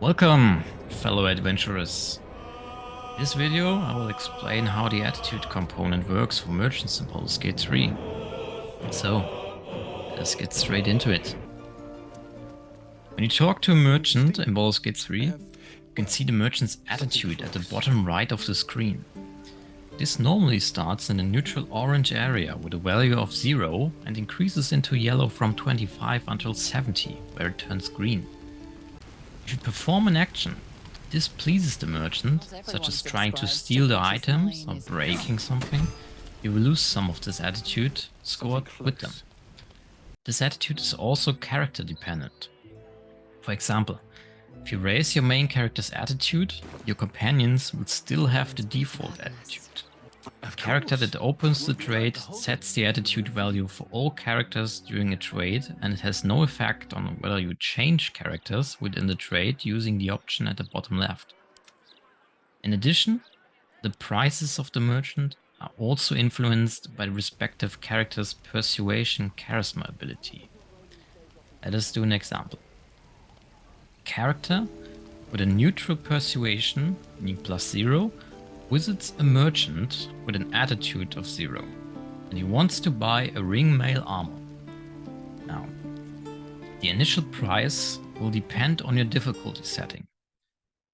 Welcome, fellow adventurers. In this video, I will explain how the attitude component works for merchants in Baldur's Gate 3. So, let's get straight into it. When you talk to a merchant in Baldur's Gate 3, you can see the merchant's attitude at the bottom right of the screen. This normally starts in a neutral orange area with a value of 0 and increases into yellow from 25 until 70, where it turns green. If you perform an action that displeases the merchant, such as trying to steal the items or breaking something, you will lose some of this attitude scored with them. This attitude is also character dependent. For example, if you raise your main character's attitude, your companions will still have the default attitude. A character that opens the trade sets the attitude value for all characters during a trade, and it has no effect on whether you change characters within the trade using the option at the bottom left. In addition, the prices of the merchant are also influenced by the respective character's Persuasion charisma ability. Let us do an example. A character with a neutral Persuasion, meaning +0, visits a merchant with an attitude of 0, and he wants to buy a ring mail armor. Now, the initial price will depend on your difficulty setting.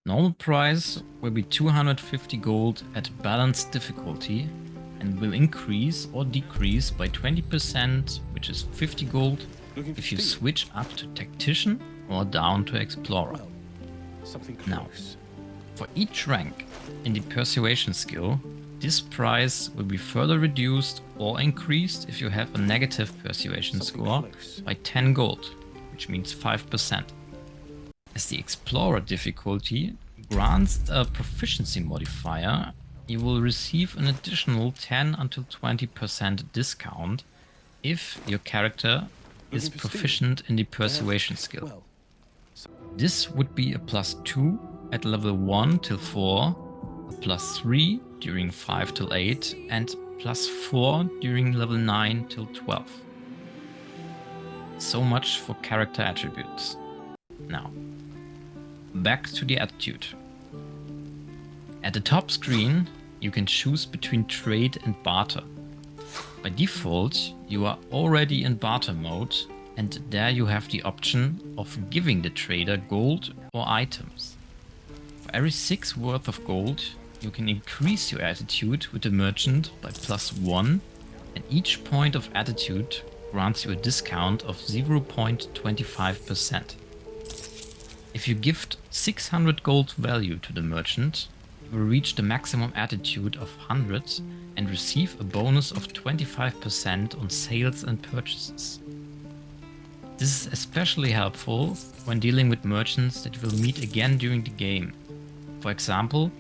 Normal price will be 250 gold at balanced difficulty and will increase or decrease by 20%, which is 50 gold, if you switch up to Tactician or down to Explorer. Now, for each rank in the Persuasion skill, this price will be further reduced or increased if you have a negative Persuasion score by 10 gold, which means 5%. As the Explorer difficulty grants a Proficiency modifier, you will receive an additional 10 until 20% discount if your character is proficient in the Persuasion skill. This would be a +2 at level 1 till 4, a +3 during 5 till 8, and +4 during level 9 till 12. So much for character attributes. Now, back to the attitude. At the top screen, you can choose between trade and barter. By default, you are already in barter mode, and there you have the option of giving the trader gold or items. For every 6 worth of gold, you can increase your attitude with the merchant by +1, and each point of attitude grants you a discount of 0.25%. If you gift 600 gold value to the merchant, you will reach the maximum attitude of 100 and receive a bonus of 25% on sales and purchases. This is especially helpful when dealing with merchants that you will meet again during the game. For example,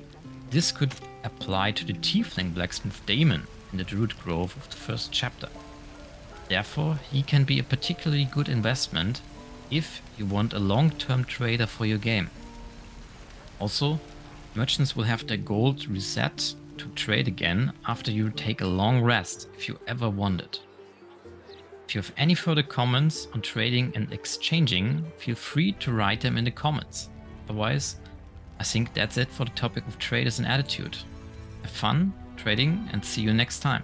this could apply to the tiefling blacksmith dammon in the Druid Grove of the first chapter. Therefore, he can be a particularly good investment if you want a long-term trader for your game. Also, merchants will have their gold reset to trade again after you take a long rest if you ever want it. If you have any further comments on trading and exchanging, feel free to write them in the comments. Otherwise, I think that's it for the topic of traders and attitude. Have fun trading and see you next time.